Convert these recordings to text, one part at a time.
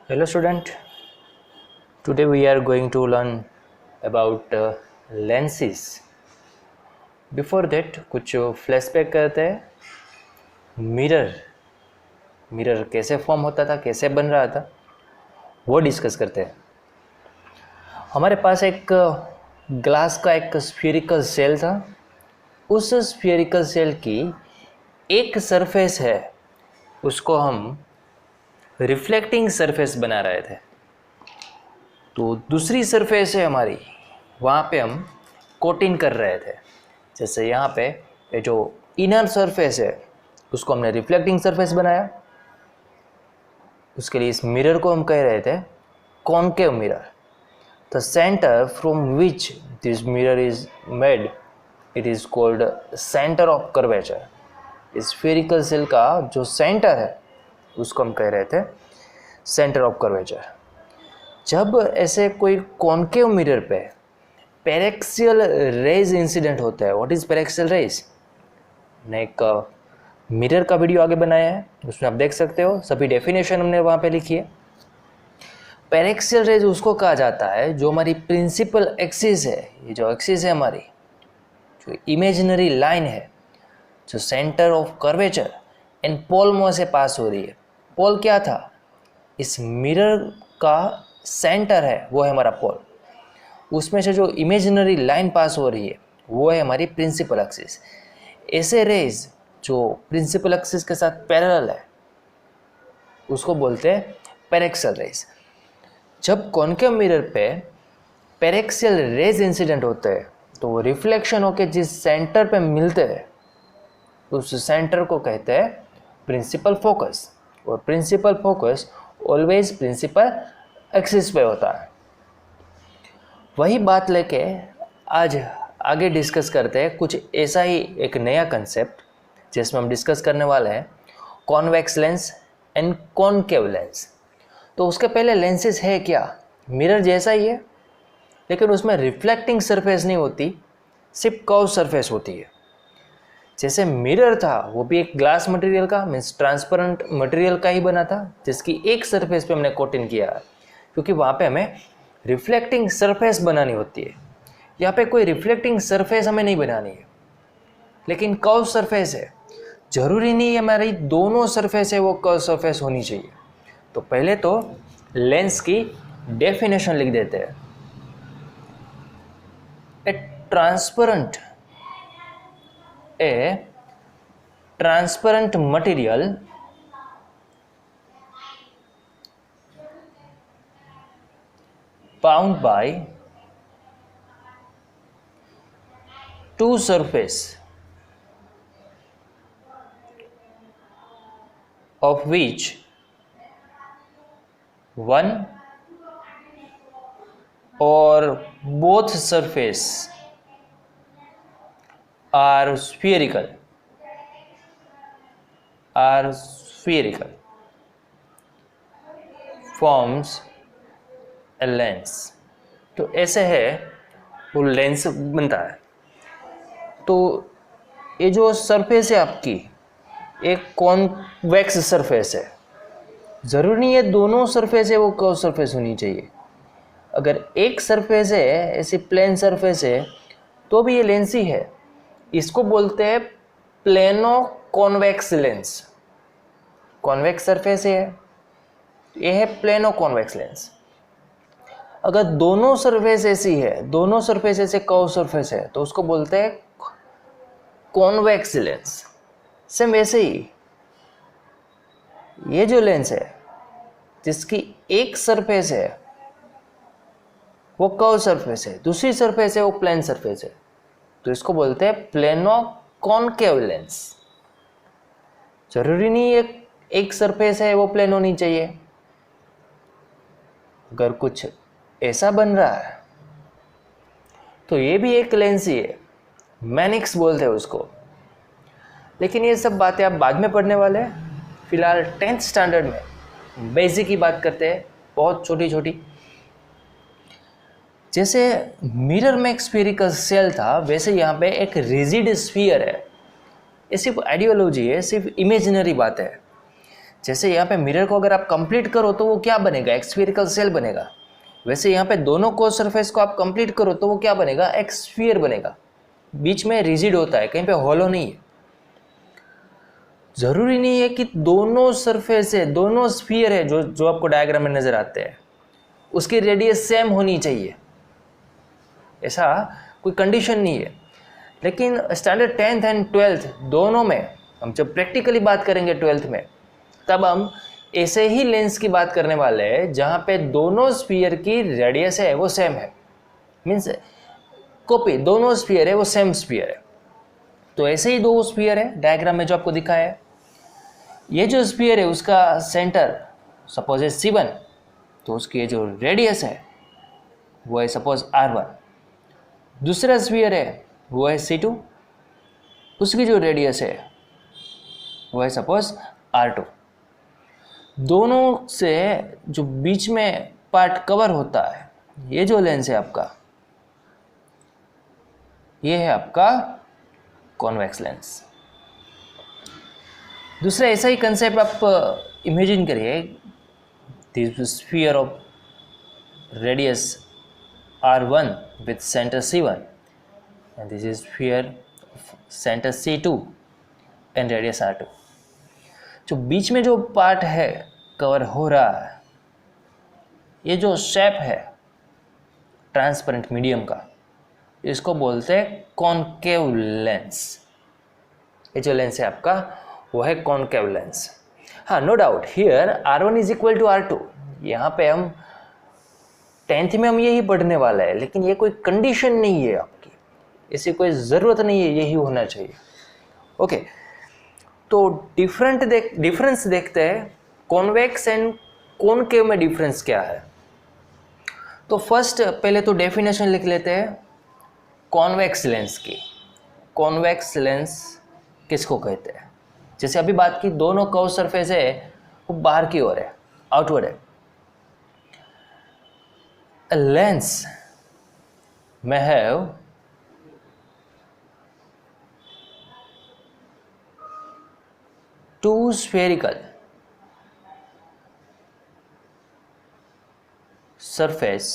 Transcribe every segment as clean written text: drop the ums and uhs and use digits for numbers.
Hello student, today we are going to learn about lenses. Before that कुछ flashback करते हैं। Mirror कैसे form होता था, कैसे बन रहा था, वो डिस्कस करते हैं। हमारे पास एक ग्लास का एक स्फीरिकल सेल था। उस स्फीरिकल सेल की एक सरफेस है, उसको हम रिफ्लेक्टिंग सरफेस बना रहे थे। तो दूसरी सरफेस है हमारी, वहाँ पे हम कोटिंग कर रहे थे। जैसे यहाँ पे ये जो इनर सरफेस है उसको हमने रिफ्लेक्टिंग सरफेस बनाया। उसके लिए इस मिरर को हम कह रहे थे concave mirror. The centre from which this mirror is made, it is called centre of curvature. इस स्फेरिकल सेल का जो सेंटर है उसको हम कह रहे थे सेंटर ऑफ कर्वेचर। जब ऐसे कोई कॉनकेव मिरर पे पैरेक्सियल रेज इंसिडेंट होता है, व्हाट इज पैरेक्सियल रेज? मैंने एक मिरर का वीडियो आगे बनाया है, उसमें आप देख सकते हो, सभी डेफिनेशन हमने वहाँ पे लिखी है। पैरेक्सियल रेज उसको कहा जाता है जो हमारी प्रिंसिपल एक्सिस है, ये जो एक्सिस है हमारी, जो इमेजिनरी लाइन है, जो centre of curvature and pole से पास हो रही है। पोल क्या था? इस मिरर का सेंटर है, वो है हमारा पोल। उसमें से जो इमेजिनरी लाइन पास हो रही है वो है हमारी प्रिंसिपल एक्सिस। ऐसे रेज जो प्रिंसिपल एक्सिस के साथ पैरेलल है उसको बोलते हैं पैरेक्सियल रेज। जब कॉनकेव मिरर पे पैरेक्सियल रेज इंसिडेंट होते हैं तो वो रिफ्लेक्शन होके जिस सेंटर पे मिलते हैं उस सेंटर को कहते हैं प्रिंसिपल फोकस। और principal focus always principal axis पे होता है। वही बात लेके आज आगे डिस्कस करते हैं कुछ ऐसा ही एक नया कंसेप्ट जिसमें हम डिस्कस करने वाले हैं convex lens and concave lens. तो उसके पहले लेंसेज है क्या? मिरर जैसा ही है, लेकिन उसमें रिफ्लेक्टिंग सरफेस नहीं होती, सिर्फ कर्व सरफेस होती है। जैसे मिरर था वो भी एक ग्लास मटेरियल का, मीन्स ट्रांसपेरेंट मटेरियल का ही बना था, जिसकी एक सरफेस पे हमने कोटिंग किया है, क्योंकि वहाँ पे हमें रिफ्लेक्टिंग सरफेस बनानी होती है। यहाँ पे कोई रिफ्लेक्टिंग सरफेस हमें नहीं बनानी है, लेकिन कर्व सरफेस है। जरूरी नहीं है हमारी दोनों सरफेस है वो कर्व सरफेस होनी चाहिए। तो पहले तो लेंस की डेफिनेशन लिख देते हैं। ए transparent material bound by two surface of which one or both surface are spherical forms a lens. तो ऐसे है वो लेंस बनता है। तो ये जो सरफेस है आपकी एक कॉन्वेक्स सरफेस है। ज़रूरी नहीं है दोनों सरफेस है वो कर्व सरफेस होनी चाहिए। अगर एक सरफेस है ऐसी प्लेन सरफेस है तो भी ये लेंस ही है। इसको बोलते हैं plano convex lens. Convex surface है, ये है प्लेनो कॉन्वेक्स लेंस। अगर दोनों सरफेस ऐसी है, दोनों सरफेस ऐसे कर्व सरफेस है, तो उसको बोलते हैं कॉन्वेक्स लेंस। सेम वैसे ही ये जो लेंस है जिसकी एक सरफेस है वो कर्व सरफेस है, दूसरी सरफेस है वो प्लेन सरफेस है, तो इसको बोलते हैं प्लेनो कॉनकेव लेंस। जरूरी नहीं है एक सरफेस है वो प्लेन होनी चाहिए। अगर कुछ ऐसा बन रहा है तो ये भी एक लेंस ही है, मैनिक्स बोलते हैं उसको। लेकिन ये सब बातें आप बाद में पढ़ने वाले हैं। फिलहाल 10th स्टैंडर्ड में बेसिक की बात करते हैं, बहुत छोटी छोटी। जैसे मिरर में एक स्फीरिकल सेल था, वैसे यहाँ पे एक रिजिड स्फीयर है। ये सिर्फ आइडियोलॉजी है, सिर्फ इमेजिनरी बात है। जैसे यहाँ पे मिरर को अगर आप कंप्लीट करो तो वो क्या बनेगा, एक स्फीयरिकल सेल बनेगा। वैसे यहाँ पे दोनों कोर सरफेस को आप कंप्लीट करो तो वो क्या बनेगा, एक स्फीयर बनेगा। बीच में रिजिड होता है, कहीं पे हॉलो नहीं है। जरूरी नहीं है कि दोनों सरफेस है, दोनों स्फीयर है जो जो आपको डायग्राम में नजर आते हैं उसकी रेडियस सेम होनी चाहिए, ऐसा कोई कंडीशन नहीं है। लेकिन स्टैंडर्ड 10th एंड 12th दोनों में हम जब प्रैक्टिकली बात करेंगे 12th में, तब हम ऐसे ही लेंस की बात करने वाले हैं जहाँ पे दोनों स्फीयर की रेडियस है वो सेम है, मीन्स कॉपी, दोनों स्फीयर है वो सेम स्फीयर है। तो ऐसे ही दो स्फीयर है डायग्राम में जो आपको दिखाया है। ये जो स्फीयर है उसका सेंटर सपोज है C1, तो उसकी ये जो रेडियस है वो है सपोज R1। दूसरा स्फीयर है वो है C2, उसकी जो रेडियस है वो है सपोज R2। दोनों से जो बीच में पार्ट कवर होता है, ये जो लेंस है आपका, ये है आपका कॉन्वेक्स लेंस। दूसरा ऐसा ही कंसेप्ट आप इमेजिन करिए, this sphere of radius R1 with center C1 and this is sphere of center C2 and radius R2। जो बीच में जो पार्ट है कवर हो रहा है, ये जो शेप है ट्रांसपेरेंट मीडियम का, इसको बोलते हैं कॉनकेव लेंस। ये जो लेंस है आपका वो है कॉनकेव लेंस। हाँ, no doubt here R1 is equal to R2। यहाँ पे हम 10th में हम यही पढ़ने वाला है, लेकिन ये कोई कंडीशन नहीं है आपकी, ऐसी कोई ज़रूरत नहीं है यही होना चाहिए। ओके, तो डिफरेंस देखते हैं कॉन्वेक्स एंड कॉनकेव में डिफरेंस क्या है। तो फर्स्ट पहले तो डेफिनेशन लिख लेते हैं कॉन्वेक्स लेंस की। कॉन्वेक्स लेंस किसको कहते हैं? जैसे अभी बात की, दोनों कर्व सरफेस है वो बाहर की ओर है, आउटवर्ड है। A lens may have two spherical surface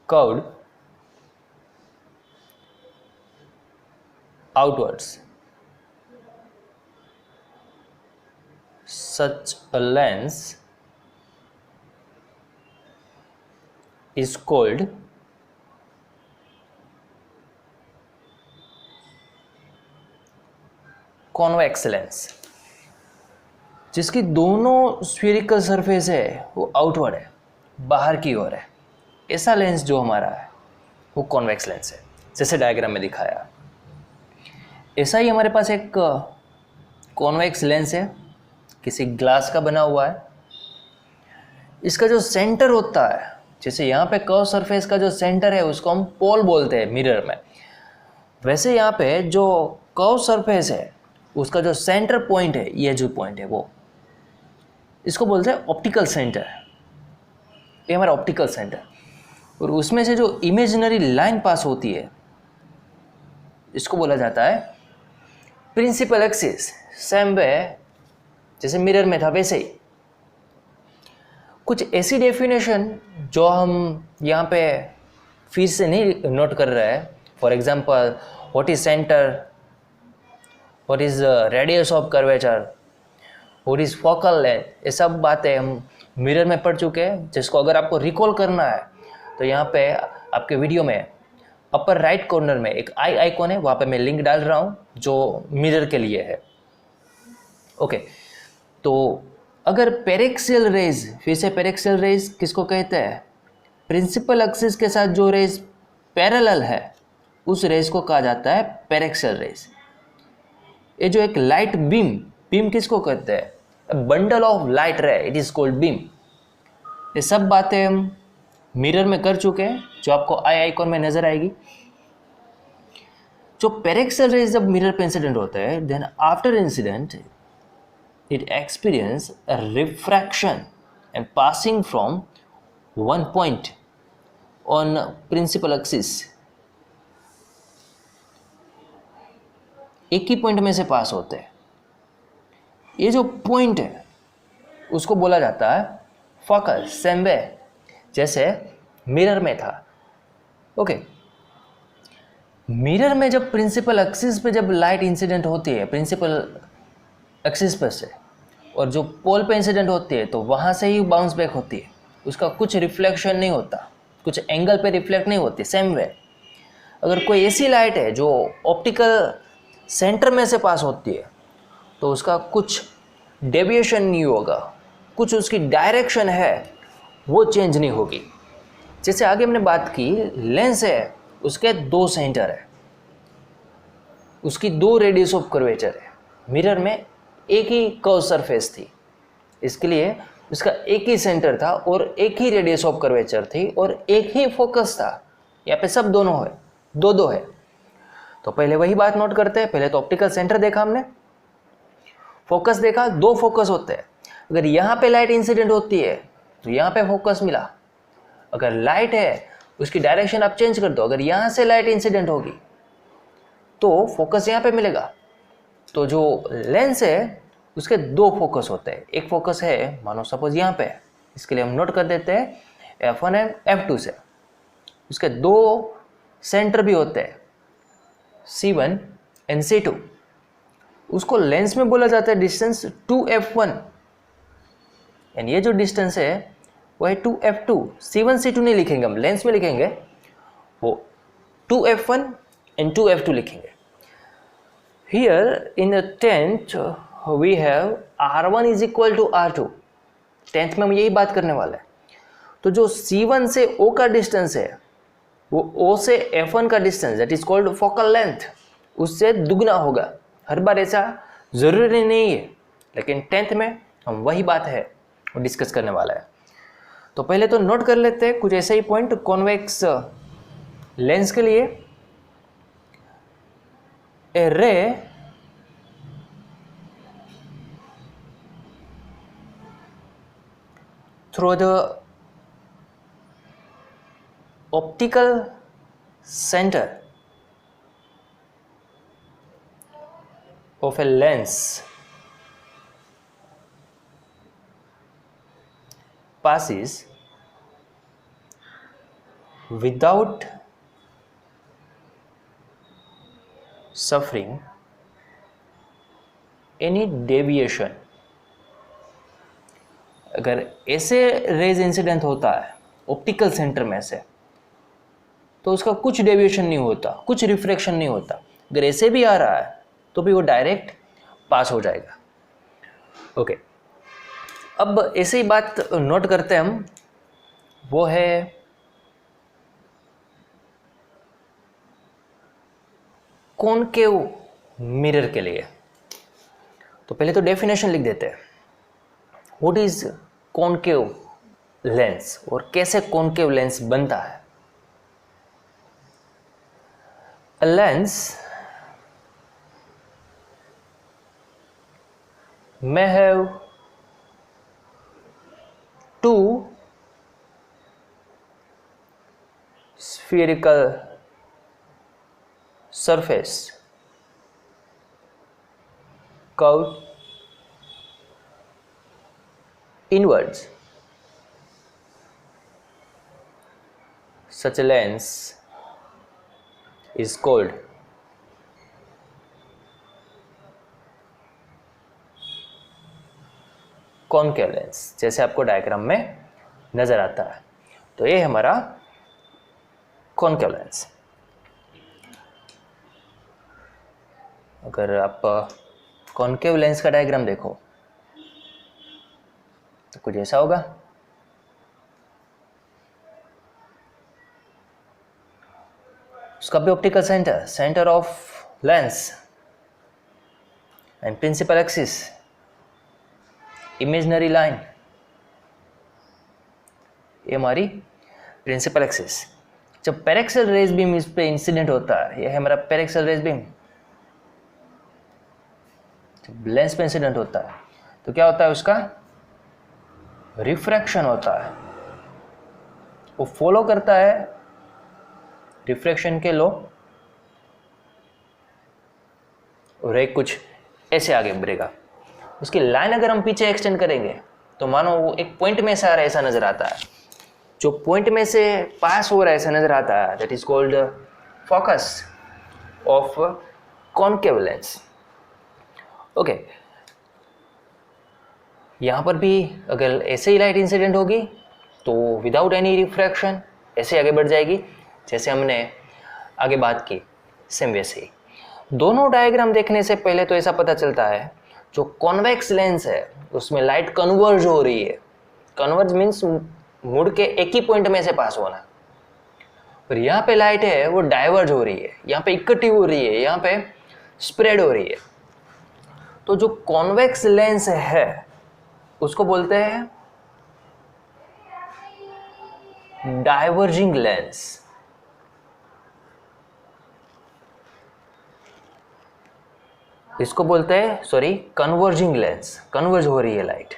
curved outwards. Such a lens is called convex lens। जिसकी दोनों स्फीरिकल सरफेस है वो आउटवर्ड है, बाहर की ओर है, ऐसा लेंस जो हमारा है वो कॉन्वेक्स लेंस है, जैसे डायग्राम में दिखाया। ऐसा ही हमारे पास एक कॉन्वेक्स लेंस है, किसी ग्लास का बना हुआ है। इसका जो सेंटर होता है, जैसे यहाँ पे कर्व सरफेस का जो सेंटर है उसको हम पोल बोलते हैं मिरर में, वैसे यहाँ पे जो कर्व सरफेस है उसका जो सेंटर पॉइंट है, ये जो पॉइंट है वो, इसको बोलते हैं ऑप्टिकल सेंटर। ये हमारा ऑप्टिकल सेंटर, और उसमें से जो इमेजिनरी लाइन पास होती है इसको बोला जाता है प्रिंसिपल एक्सिस। सेम वे जैसे मिरर में था वैसे ही। कुछ ऐसी डेफिनेशन जो हम यहाँ पे फिर से नहीं नोट कर रहे हैं, for example what is centre, what is radius of curvature, what is focal length, ये सब बातें हम मिरर में पढ़ चुके हैं। जिसको अगर आपको रिकॉल करना है तो यहाँ पे आपके वीडियो में अपर राइट कॉर्नर में एक आई आइकॉन है, वहाँ पे मैं लिंक डाल रहा हूँ जो मिरर के लिए है। ओके, तो अगर पेरेक्सियल रेज, फिर से पेरेक्सियल रेज किसको कहते हैं? प्रिंसिपल एक्सिस के साथ जो रेज पैरेलल है उस रेज को कहा जाता है पेरेक्सियल रेज। ये जो एक लाइट बीम किसको कहते हैं? बंडल ऑफ लाइट रे, इट इज कॉल्ड बीम। ये सब बातें हम मिरर में कर चुके हैं, जो आपको आई आइकॉन में नजर आएगी। जो पेरेक्सियल रेज जब मिरर पे इंसिडेंट होता है, then after incident it experience a refraction and passing from one point on principal axis एक ही पॉइंट में से पास होते हैं। ये जो पॉइंट है उसको बोला जाता है फोकस, सेम वे जैसे मिरर में था। ओके, मिरर में जब प्रिंसिपल एक्सिस पे जब लाइट इंसिडेंट होती है प्रिंसिपल एक्सिस पे से, और जो पोल पे इंसिडेंट होती है तो वहाँ से ही बाउंस बैक होती है, उसका कुछ रिफ्लेक्शन नहीं होता, कुछ एंगल पे रिफ्लेक्ट नहीं होती। सेम वे अगर कोई ऐसी लाइट है जो ऑप्टिकल सेंटर में से पास होती है तो उसका कुछ डेविएशन नहीं होगा, कुछ उसकी डायरेक्शन है वो चेंज नहीं होगी। जैसे आगे हमने बात की, लेंस है, उसके दो सेंटर है, उसकी दो रेडियस ऑफ कर्वेचर है। मिरर में एक ही कर्व सरफेस थी, इसके लिए उसका एक ही सेंटर था और एक ही रेडियस ऑफ कर्वेचर थी और एक ही फोकस था। यहाँ पे सब दोनों है, दो है। तो पहले वही बात नोट करते हैं। पहले तो ऑप्टिकल सेंटर देखा हमने, फोकस देखा, दो फोकस होते हैं। अगर यहाँ पे लाइट इंसिडेंट होती है तो यहाँ पे फोकस मिला। अगर लाइट है उसकी डायरेक्शन आप चेंज कर दो, अगर यहाँ से लाइट इंसिडेंट होगी तो फोकस यहाँ पे मिलेगा। तो जो लेंस है उसके दो फोकस होते हैं। एक फोकस है मानो सपोज यहाँ पे, इसके लिए हम नोट कर देते हैं F1 एंड F2 से। उसके दो सेंटर भी होते हैं, C1 एंड C2। उसको लेंस में बोला जाता है डिस्टेंस 2F1, एंड ये जो डिस्टेंस है वो है 2F2। C1 C2 नहीं लिखेंगे हम, लेंस में लिखेंगे वो 2F1 एंड 2F2 लिखेंगे। Here in the 10th we have R1 is equal to R2। 10th में हम यही बात करने वाले हैं। तो जो C1 से O का डिस्टेंस है वो O से F1 का distance, that is called focal length, उससे दुगना होगा। हर बार ऐसा ज़रूरी नहीं है, लेकिन 10th में हम वही बात है वो डिस्कस करने वाला है। तो पहले तो नोट कर लेते हैं कुछ ऐसे ही पॉइंट कॉन्वेक्स लेंस के लिए। A ray through the optical center of a lens passes without suffering any deviation। अगर ऐसे रेज इंसिडेंट होता है ऑप्टिकल सेंटर में से तो उसका कुछ डेविएशन नहीं होता, कुछ रिफ्रैक्शन नहीं होता। अगर ऐसे भी आ रहा है तो भी वो डायरेक्ट पास हो जाएगा। ओके, अब ऐसे ही बात नोट करते हैं हम, वो है कॉनकेव मिरर के लिए। तो पहले तो डेफिनेशन लिख देते हैं, व्हाट इज कॉनकेव लेंस और कैसे कॉनकेव लेंस बनता है। A lens may have two spherical surface curved inwards. Such a lens is called concave lens, जैसे आपको डायग्राम में नजर आता है। तो ये हमारा कॉनकेव लेंस। अगर आप कॉनकेव लेंस का डायग्राम देखो तो कुछ ऐसा होगा। उसका भी optical centre, centre of lens and principal axis, imaginary line, ये हमारी प्रिंसिपल एक्सिस। जब पेरेक्सल रेज बीम इस पे इंसिडेंट होता है, ये है हमारा पेरेक्सल रेज बीम। जब लेंस पे इंसिडेंट होता है तो क्या होता है, उसका रिफ्रैक्शन होता है, वो फॉलो करता है रिफ्रैक्शन के लॉ और एक कुछ ऐसे आगे बढ़ेगा। उसकी लाइन अगर हम पीछे एक्सटेंड करेंगे तो मानो वो एक पॉइंट में से आ रहा है ऐसा नजर आता है, जो पॉइंट में से पास हो रहा है ऐसा नजर आता है, that is called focus of concave lens. Okay, यहाँ पर भी अगर ऐसे ही लाइट इंसिडेंट होगी तो विदाउट एनी रिफ्रैक्शन ऐसे आगे बढ़ जाएगी जैसे हमने आगे बात की, सेम वैसे ही। दोनों डायग्राम देखने से पहले तो ऐसा पता चलता है जो कॉन्वेक्स लेंस है उसमें लाइट कन्वर्ज हो रही है। कन्वर्ज मीन्स मुड़ के एक ही पॉइंट में से पास होना, और यहाँ पे लाइट है वो डाइवर्ज हो रही है, यहाँ पे इकट्ठी हो रही है, यहाँ पे स्प्रेड हो रही है। तो जो कॉन्वेक्स लेंस है उसको बोलते हैं डाइवर्जिंग लेंस। इसको बोलते हैं कन्वर्जिंग लेंस। कन्वर्ज हो रही है लाइट।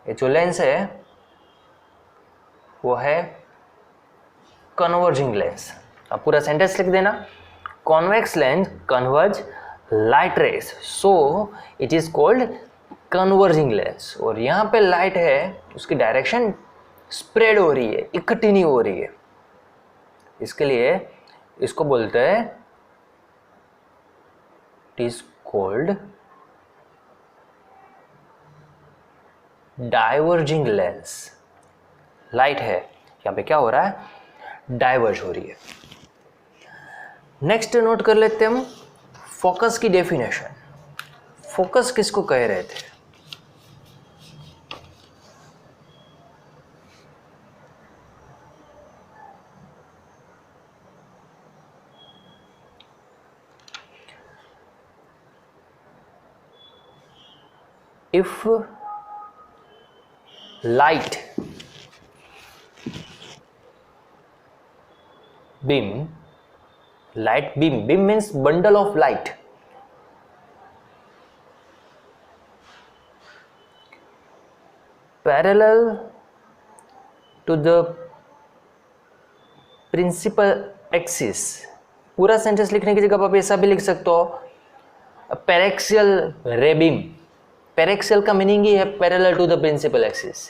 ये जो लेंस है वो है कन्वर्जिंग लेंस। अब पूरा सेंटेंस लिख देना, convex lens converge light rays, so it is called converging lens. और यहाँ पे लाइट है उसकी डायरेक्शन स्प्रेड हो रही है, इकट्ठी नहीं हो रही है, इसके लिए इसको बोलते हैं it is called diverging lens. Light है यहाँ पे क्या हो रहा है, डाइवर्ज हो रही है। नेक्स्ट नोट कर लेते हैं हम फोकस की डेफिनेशन। फोकस किसको कह रहे थे? If light beam means bundle of light, parallel to the principal axis। पूरा सेंटेंस लिखने की जगह आप ऐसा भी लिख सकते हो, पैरेक्सियल रे बीम। पैरेक्सियल का मीनिंग ही है parallel to the principal axis.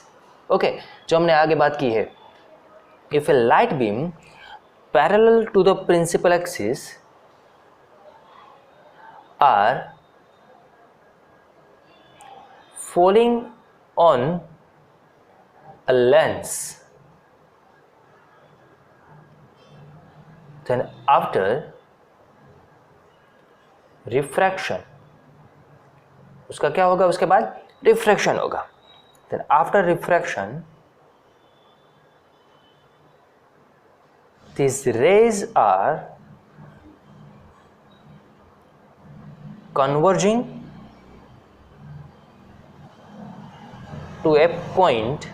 Okay, जो हमने आगे बात की है, if a light beam parallel to the principal axis are falling on a lens, then after refraction, उसका क्या होगा, उसके बाद रिफ्रैक्शन होगा। Then after refraction these rays are converging to a point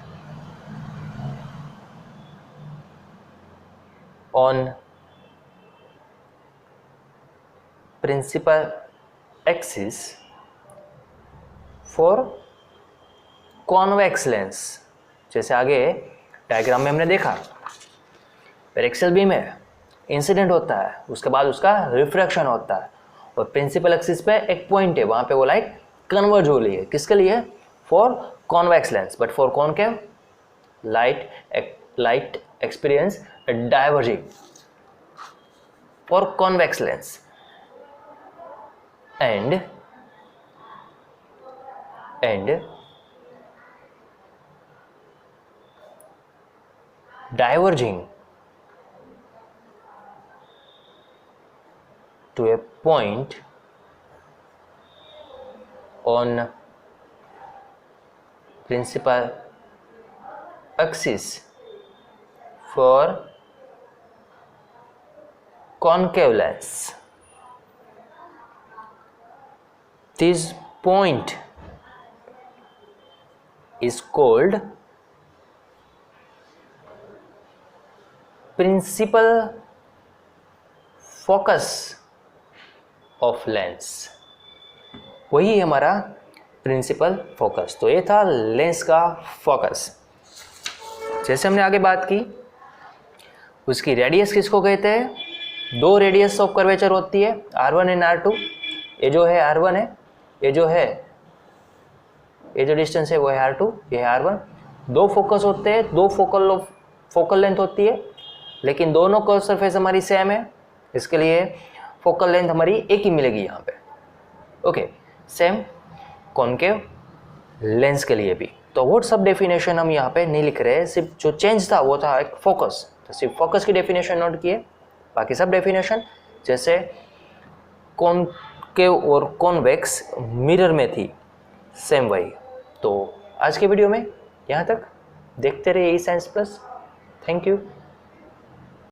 on principal axis for convex lens। जैसे आगे diagram में हमने देखा, पैरेक्सियल बीम है, इंसिडेंट होता है, उसके बाद उसका रिफ्रैक्शन होता है, और प्रिंसिपल एक्सिस पे एक पॉइंट है, वहां पे वो लाइट कन्वर्ज हो रही है। किसके लिए? For convex lens. But for concave light experience diverging. For convex lens and diverging to a point on principal axis for concave lens। This point is called principal focus of lens। वही है हमारा principal focus. तो ये था lens का focus. जैसे हमने आगे बात की, उसकी रेडियस किसको कहते हैं? दो रेडियस ऑफ कर्वेचर होती है, R1 एंड R2। ये जो है R1 है, ये जो डिस्टेंस है वो है R2, ये है R1। दो फोकस होते हैं, दो फोकल लेंथ होती है, लेकिन दोनों कर्व सरफेस हमारी सेम है, इसके लिए फोकल लेंथ हमारी एक ही मिलेगी यहाँ पे। ओके, सेम कॉनकेव लेंस के लिए भी। तो वो सब डेफिनेशन हम यहाँ पे नहीं लिख रहे हैं, सिर्फ जो चेंज था वो था एक फोकस, तो सिर्फ फोकस की डेफिनेशन नोट किए, बाकी सब डेफिनेशन जैसे कॉनकेव और कॉन्वेक्स मिरर में थी सेम वही। तो आज के वीडियो में यहाँ तक, देखते रहिए E science plus. Thank you.